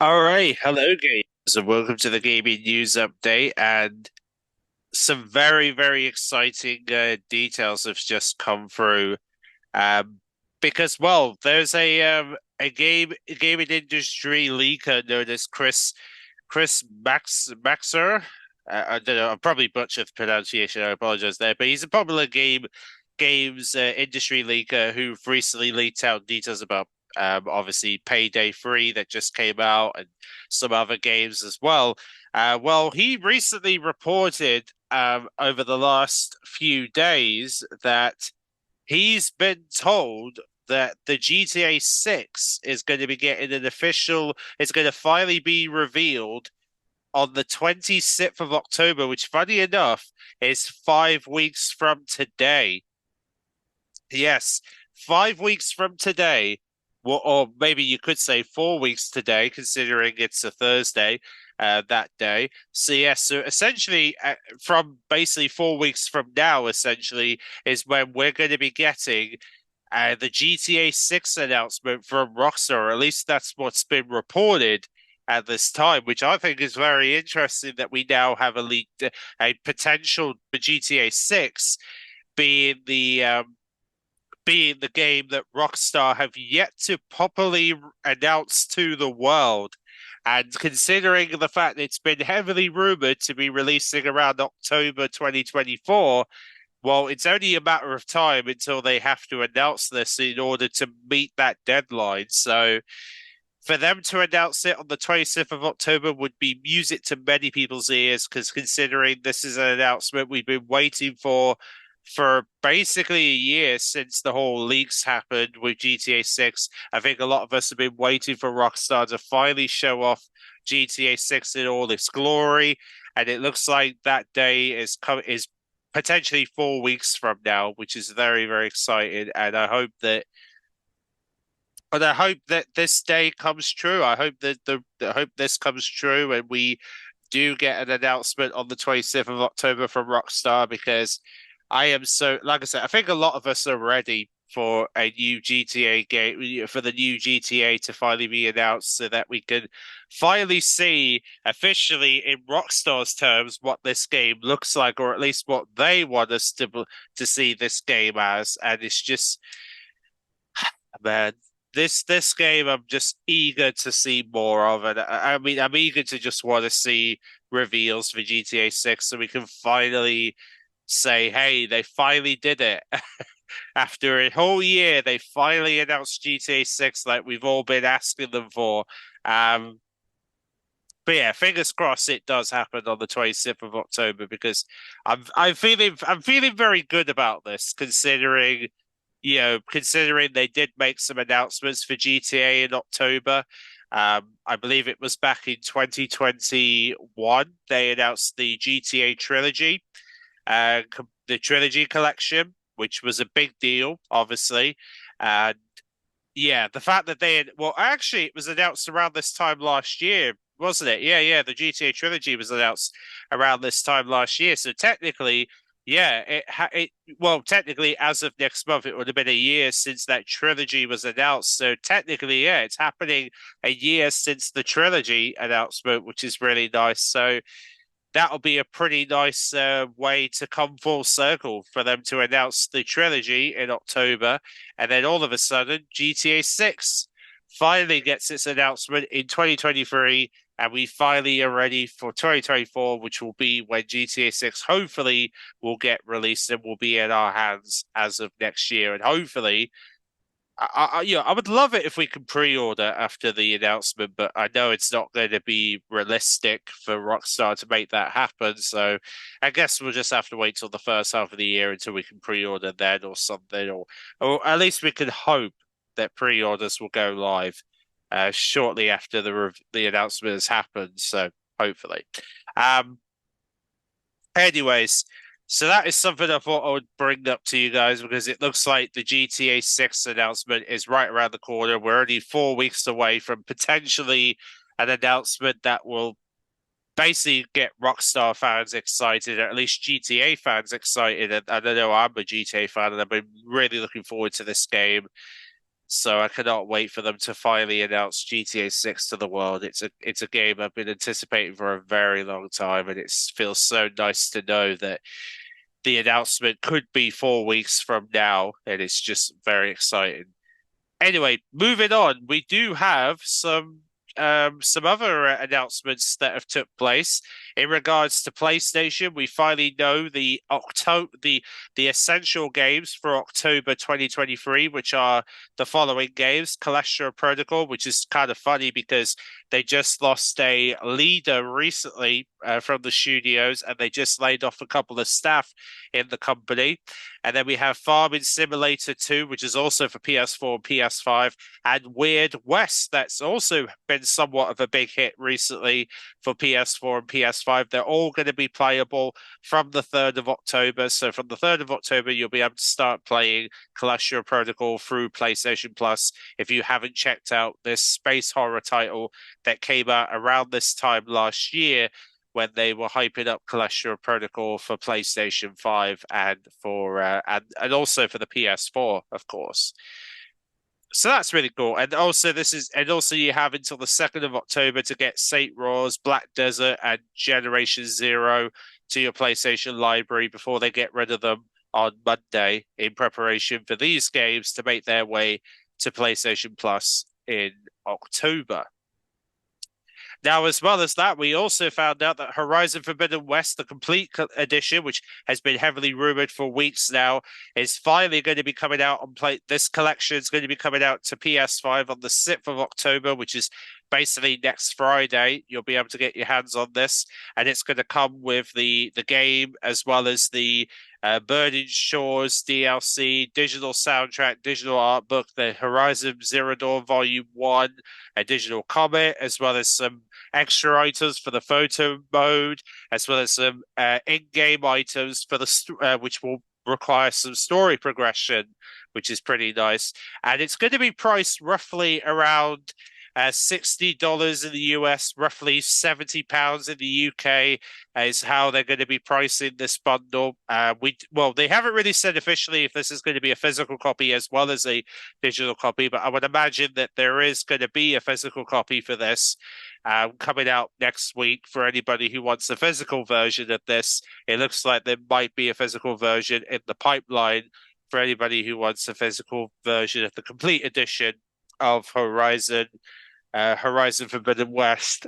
All right, hello gamers, and welcome to the gaming news update. And some very, very exciting details have just come through. Um, because there's a gaming industry leaker known as Chris Maxer. I don't know. I probably butchered the pronunciation. I apologize there, but he's a popular games industry leaker who've recently leaked out details about obviously Payday 3 that just came out and some other games as well. He recently reported over the last few days that he's been told that the GTA 6 is going to be getting it's going to finally be revealed on the 26th of October, which, funny enough, is 5 weeks from today. Yes, 5 weeks from today, or maybe you could say 4 weeks today, considering it's a Thursday that day. So essentially, from basically 4 weeks from now, essentially, is when we're going to be getting the GTA 6 announcement from Rockstar, or at least that's what's been reported at this time, which I think is very interesting that we now have a potential for GTA 6 being the game that Rockstar have yet to properly announce to the world. And considering the fact it's been heavily rumored to be releasing around October 2024, well, it's only a matter of time until they have to announce this in order to meet that deadline. So for them to announce it on the 26th of October would be music to many people's ears, because considering this is an announcement we've been waiting for basically a year since the whole leaks happened with GTA 6. I think a lot of us have been waiting for Rockstar to finally show off GTA 6 in all its glory, and it looks like that day is potentially 4 weeks from now, which is very, very exciting. And I hope that this day comes true. I hope this comes true, and we do get an announcement on the 26th of October from Rockstar, because I am so, like I said, I think a lot of us are ready for a new GTA game, for the new GTA to finally be announced, so that we can finally see officially in Rockstar's terms what this game looks like, or at least what they want us to see this game as. And it's just, man, this game I'm just eager to see more of. And I mean, I'm eager to just want to see reveals for GTA 6, so we can finally say, hey, they finally did it. After a whole year, they finally announced GTA 6 like we've all been asking them for. Um, but yeah, fingers crossed it does happen on the 26th of October, because I'm feeling very good about this, considering considering they did make some announcements for GTA in October. I believe it was back in 2021 they announced the GTA trilogy, the trilogy collection, which was a big deal, obviously. And yeah, the fact that actually, it was announced around this time last year, wasn't it? Yeah, yeah, the GTA trilogy was announced around this time last year. So technically, yeah, technically, as of next month, it would have been a year since that trilogy was announced. So technically, yeah, it's happening a year since the trilogy announcement, which is really nice. So that'll be a pretty nice way to come full circle for them to announce the trilogy in October, and then all of a sudden GTA 6 finally gets its announcement in 2023, and we finally are ready for 2024, which will be when GTA 6 hopefully will get released and will be in our hands as of next year. And hopefully, I would love it if we can pre-order after the announcement, but I know it's not going to be realistic for Rockstar to make that happen. So I guess we'll just have to wait till the first half of the year until we can pre-order then, or something, or at least we can hope that pre-orders will go live shortly after the announcement has happened. So hopefully. Um, Anyways, so that is something I thought I would bring up to you guys, because it looks like the GTA 6 announcement is right around the corner. We're only 4 weeks away from potentially an announcement that will basically get Rockstar fans excited, or at least GTA fans excited. And I don't know, I'm a GTA fan, and I've been really looking forward to this game. So I cannot wait for them to finally announce GTA 6 to the world. It's a game I've been anticipating for a very long time, and it feels so nice to know that the announcement could be 4 weeks from now, and it's just very exciting. Anyway, moving on, we do have some other announcements that have took place in regards to PlayStation. We finally know the essential games for October 2023, which are the following games: Callisto Protocol, which is kind of funny because they just lost a leader recently from the studios, and they just laid off a couple of staff in the company. And then we have Farming Simulator 2, which is also for PS4 and PS5, and Weird West, that's also been somewhat of a big hit recently for PS4 and PS5. They're all going to be playable from the 3rd of October. So from the 3rd of October, you'll be able to start playing Callisto Protocol through PlayStation Plus if you haven't checked out this space horror title that came out around this time last year when they were hyping up Callisto Protocol for PlayStation 5 and for and also for the PS4, of course. So that's really cool. And also you have until the 2nd of October to get Saint Roars, Black Desert, and Generation Zero to your PlayStation library before they get rid of them on Monday in preparation for these games to make their way to PlayStation Plus in October. Now, as well as that, we also found out that Horizon Forbidden West, the complete edition, which has been heavily rumored for weeks now, is finally going to be coming out on play. This collection is going to be coming out to PS5 on the 6th of October, which is basically next Friday. You'll be able to get your hands on this, and it's going to come with the game as well as the Burning Shores DLC, digital soundtrack, digital art book, the Horizon Zero Dawn Volume 1, a digital comic, as well as some extra items for the photo mode, as well as some in-game items for the which will require some story progression, which is pretty nice. And it's going to be priced roughly around $60 in the US, roughly £70 in the UK is how they're going to be pricing this bundle. They haven't really said officially if this is going to be a physical copy as well as a digital copy, but I would imagine that there is going to be a physical copy for this coming out next week for anybody who wants a physical version of this. It looks like there might be a physical version in the pipeline for anybody who wants a physical version of the complete edition of Horizon Forbidden West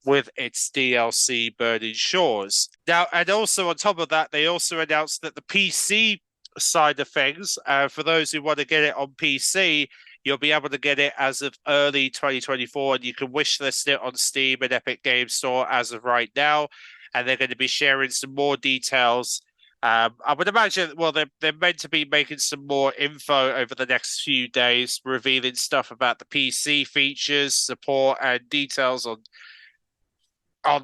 with its DLC Burning Shores. Now, and also on top of that, they also announced that the PC side of things, for those who want to get it on PC, you'll be able to get it as of early 2024, and you can wishlist it on Steam and Epic Games Store as of right now. And they're going to be sharing some more details. I would imagine, well, they're meant to be making some more info over the next few days, revealing stuff about the PC features, support, and details on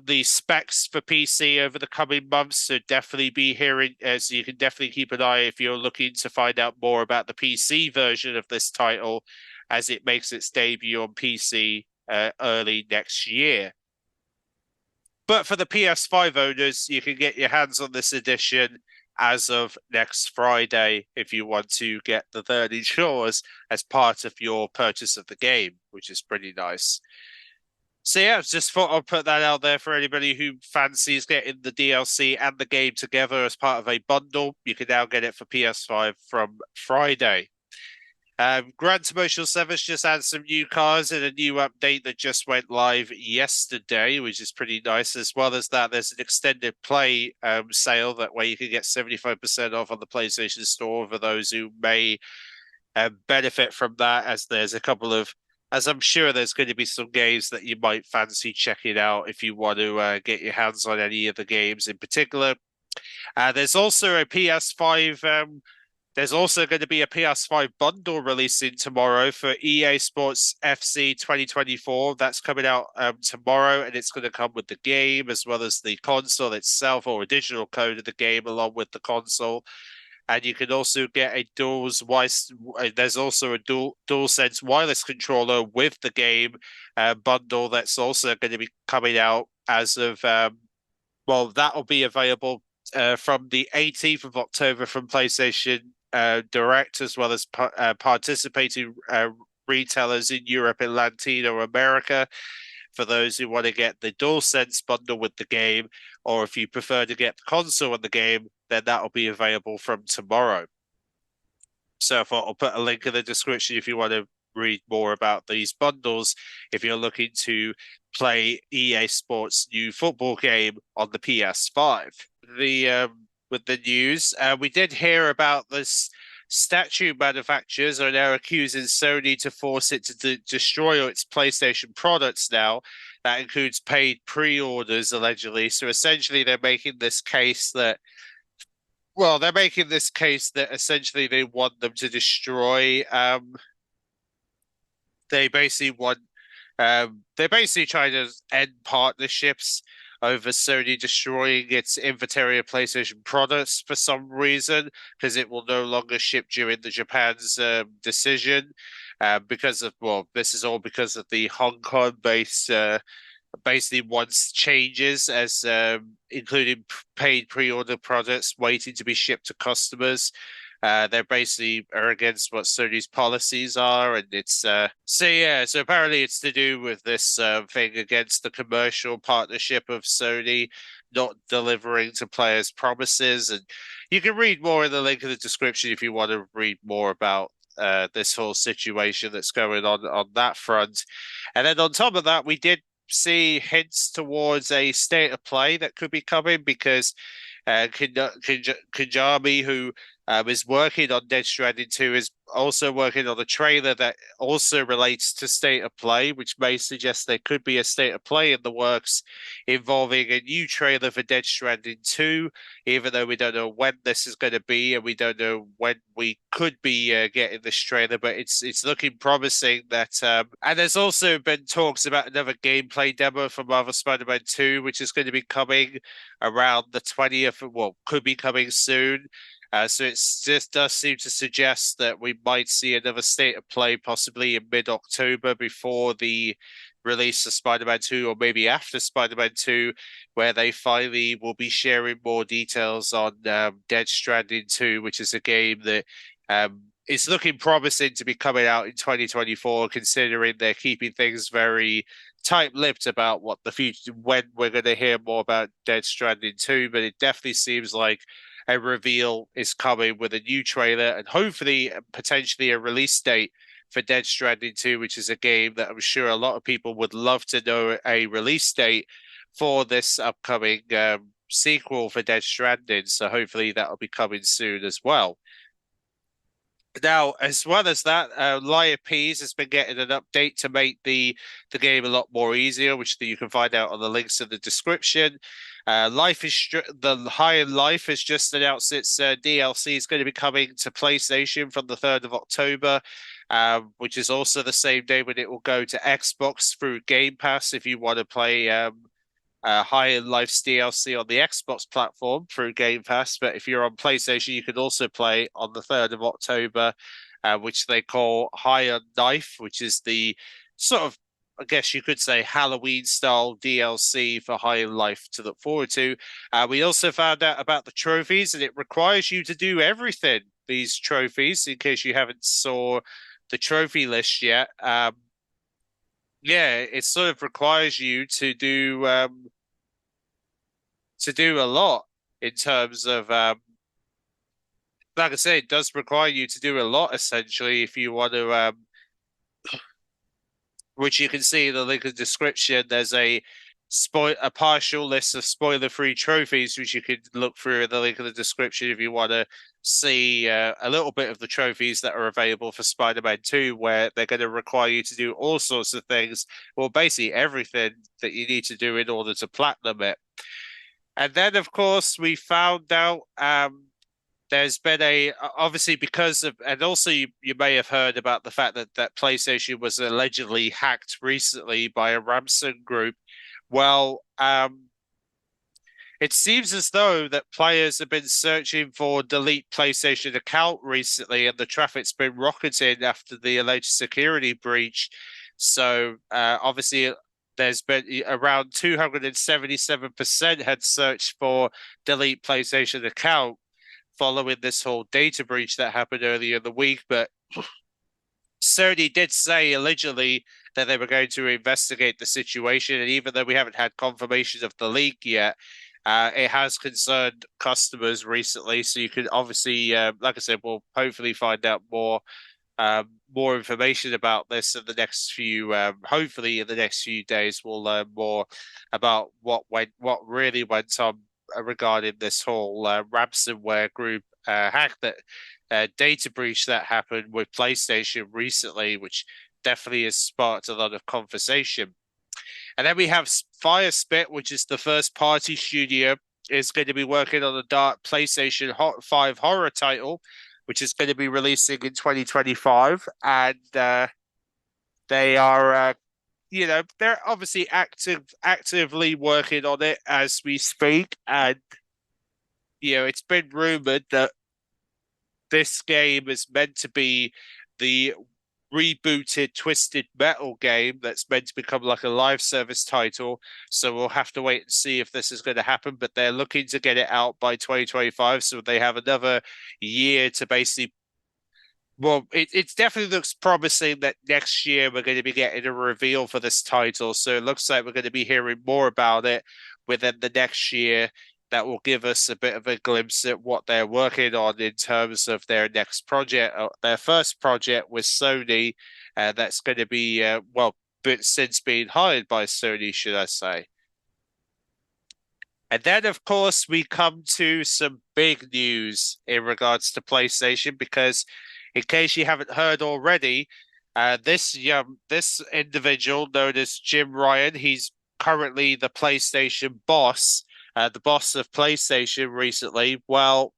the specs for PC over the coming months. So definitely be hearing, so you can definitely keep an eye if you're looking to find out more about the PC version of this title as it makes its debut on PC early next year. But for the PS5 owners, you can get your hands on this edition as of next Friday if you want to get the Burning Shores as part of your purchase of the game, which is pretty nice. So yeah, just thought I'd put that out there for anybody who fancies getting the DLC and the game together as part of a bundle. You can now get it for PS5 from Friday. Gran Turismo 7 just had some new cars and a new update that just went live yesterday, which is pretty nice. As well as that, there's an extended play sale that way you can get 75% off on the PlayStation Store for those who may benefit from that, as there's a couple of, as I'm sure there's going to be some games that you might fancy checking out if you want to get your hands on any of the games in particular. There's also a PS5 There's also going to be a PS5 bundle releasing tomorrow for EA Sports FC 2024. That's coming out tomorrow, and it's going to come with the game as well as the console itself, or a digital code of the game along with the console. And you can also get a there's also a DualSense wireless controller with the game bundle that's also going to be coming out as of, that'll be available from the 18th of October from PlayStation Direct, as well as participating retailers in Europe and Latino America. For those who want to get the DualSense bundle with the game, or if you prefer to get the console and the game, then that'll be available from tomorrow. So I'll put a link in the description if you want to read more about these bundles, if you're looking to play EA Sports new football game on the PS5. The with the news, we did hear about this statue manufacturers are now accusing Sony to force it to destroy its PlayStation products now. That includes paid pre-orders, allegedly. So essentially, they're making this case that they're making this case that essentially they want them to destroy. They basically want. They're basically trying to end partnerships over Sony destroying its inventory of PlayStation products for some reason, because it will no longer ship during the Japan's decision. Because of this is all because of the Hong Kong-based basically wants changes as including paid pre-order products waiting to be shipped to customers. They're basically are against what Sony's policies are, and it's so apparently it's to do with this thing against the commercial partnership of Sony not delivering to players' promises. And you can read more in the link in the description if you want to read more about this whole situation that's going on that front. And then on top of that, we did see hints towards a state of play that could be coming, because Konami, who is working on Dead Stranding 2, is also working on a trailer that also relates to state of play, which may suggest there could be a state of play in the works involving a new trailer for Dead Stranding 2, even though we don't know when this is going to be, and we don't know when we could be getting this trailer, but it's looking promising that and there's also been talks about another gameplay demo for Marvel Spider-Man 2, which is going to be coming around the 20th, could be coming soon. So it just does seem to suggest that we might see another state of play possibly in mid-October before the release of Spider-Man 2, or maybe after Spider-Man 2, where they finally will be sharing more details on Dead Stranding 2, which is a game that is looking promising to be coming out in 2024, considering they're keeping things very tight-lipped about what the future, when we're going to hear more about Dead Stranding 2, but it definitely seems like a reveal is coming with a new trailer and hopefully potentially a release date for Dead Stranding 2, which is a game that I'm sure a lot of people would love to know a release date for this upcoming sequel for Dead Stranding. So hopefully that'll be coming soon as well. Now, as well as that, Liar Peas has been getting an update to make the game a lot more easier, which you can find out on the links in the description. The High on Life has just announced its DLC is going to be coming to PlayStation from the 3rd of October, which is also the same day when it will go to Xbox through Game Pass if you want to play High on Life's DLC on the Xbox platform through Game Pass. But if you're on PlayStation, you can also play on the 3rd of October, which they call High on Life, which is the sort of, I guess you could say, Halloween-style DLC for High on Life to look forward to. We also found out about the trophies, and it requires you to do everything, these trophies, in case you haven't saw the trophy list yet. Yeah, it sort of requires you to do a lot in terms of like I say, it does require you to do a lot essentially if you want to which you can see in the link in the description. There's a partial list of spoiler-free trophies, which you can look through in the link in the description if you want to see a little bit of the trophies that are available for Spider-Man 2, where they're going to require you to do all sorts of things, well, basically everything that you need to do in order to platinum it. And then, of course, we found out there's been obviously because of, and also you may have heard about the fact that PlayStation was allegedly hacked recently by a ransom group. Well, it seems as though that players have been searching for delete PlayStation account recently, and the traffic's been rocketing after the alleged security breach. So obviously there's been around 277% had searched for delete PlayStation account following this whole data breach that happened earlier in the week. But Sony did say allegedly that they were going to investigate the situation, and even though we haven't had confirmation of the leak yet, it has concerned customers recently. So you can obviously, like I said, we'll hopefully find out more information about this in the next few. Hopefully, in the next few days, we'll learn more about what really went on regarding this whole ransomware group hack that data breach that happened with PlayStation recently, which definitely has sparked a lot of conversation. And then we have Firespit, which is the first party studio, is going to be working on a dark PlayStation 5 horror title, which is going to be releasing in 2025. And they are, they're obviously actively working on it as we speak. And, it's been rumored that this game is meant to be the rebooted Twisted Metal game that's meant to become like a live service title. So we'll have to wait and see if this is going to happen. But they're looking to get it out by 2025. So they have another year to basically. Well, it definitely looks promising that next year we're going to be getting a reveal for this title. So it looks like we're going to be hearing more about it within the next year. That will give us a bit of a glimpse at what they're working on in terms of their next project, their first project with Sony. That's going to be, but since being hired by Sony, should I say. And then, of course, we come to some big news in regards to PlayStation, because in case you haven't heard already, this individual known as Jim Ryan, he's currently the PlayStation boss, the boss of PlayStation recently. Well,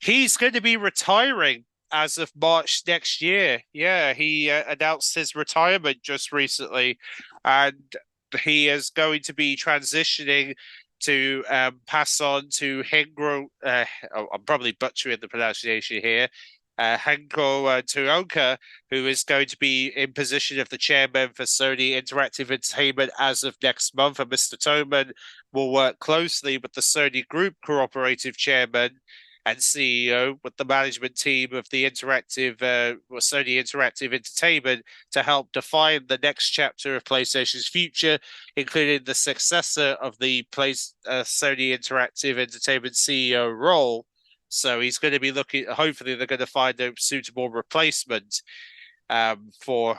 he's going to be retiring as of March next year. Yeah, he announced his retirement just recently, and he is going to be transitioning to pass on to Hengo. I'm probably butchering the pronunciation here. Hengo Tuoka, who is going to be in position of the chairman for Sony Interactive Entertainment as of next month. And Mr. Toman will work closely with the Sony Group Cooperative Chairman and CEO with the management team of the Sony Interactive Entertainment to help define the next chapter of PlayStation's future, including the successor of the Sony Interactive Entertainment CEO role. So he's going to be looking. Hopefully, they're going to find a suitable replacement for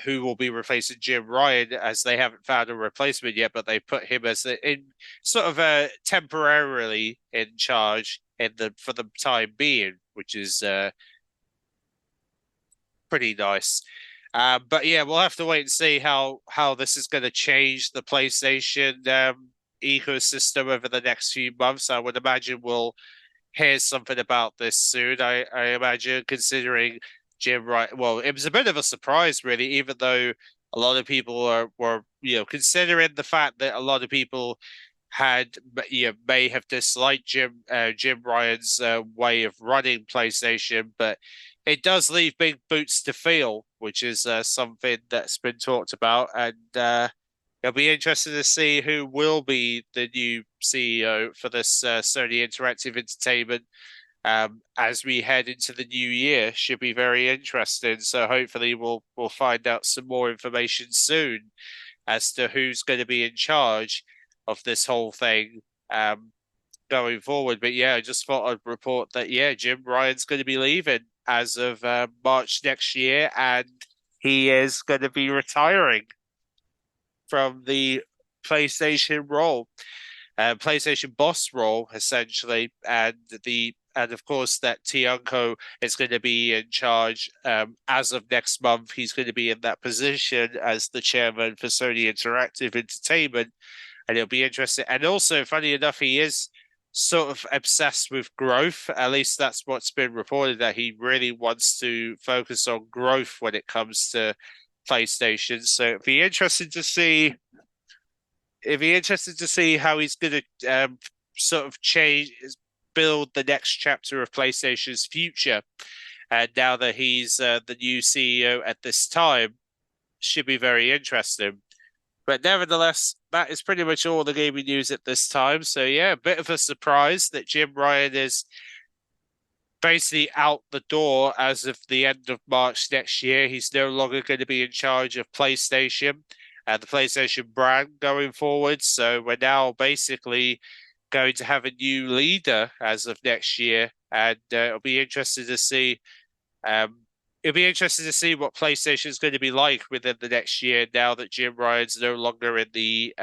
who will be replacing Jim Ryan, as they haven't found a replacement yet, but they put him as in sort of temporarily in charge for the time being, which is pretty nice. But yeah, we'll have to wait and see how this is going to change the PlayStation ecosystem over the next few months. I would imagine we'll hear something about this soon. I imagine, considering Jim Ryan. Well, it was a bit of a surprise, really, even though a lot of people were considering the fact that a lot of people may have disliked Jim Ryan's way of running PlayStation, but it does leave big boots to fill, which is something that's been talked about, and it'll be interesting to see who will be the new CEO for this Sony Interactive Entertainment as we head into the new year. Should be very interesting. So hopefully we'll find out some more information soon as to who's going to be in charge of this whole thing going forward. But yeah, I just thought I'd report that Jim Ryan's going to be leaving as of March next year, and he is going to be retiring from the PlayStation role, PlayStation boss role, essentially, and of course that Tianko is going to be in charge as of next month. He's going to be in that position as the chairman for Sony Interactive Entertainment, and it'll be interesting. And also, funny enough, he is sort of obsessed with growth. At least that's what's been reported, that he really wants to focus on growth when it comes to PlayStation. So it'd be interesting to see. How he's going to sort of build the next chapter of PlayStation's future. And now that he's the new CEO at this time, should be very interesting. But nevertheless, that is pretty much all the gaming news at this time. So yeah, a bit of a surprise that Jim Ryan is basically out the door as of the end of March next year. He's no longer going to be in charge of PlayStation and the PlayStation brand going forward. So we're now basically going to have a new leader as of next year, and it'll be interesting to see. Um, it'll be interesting to see what PlayStation is going to be like within the next year now that Jim Ryan's no longer in the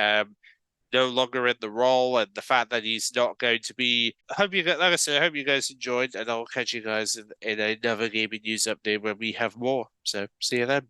role, and the fact that he's not going to be. I hope you guys, like I said, I hope you guys enjoyed, and I'll catch you guys in another gaming news update when we have more. So see you then.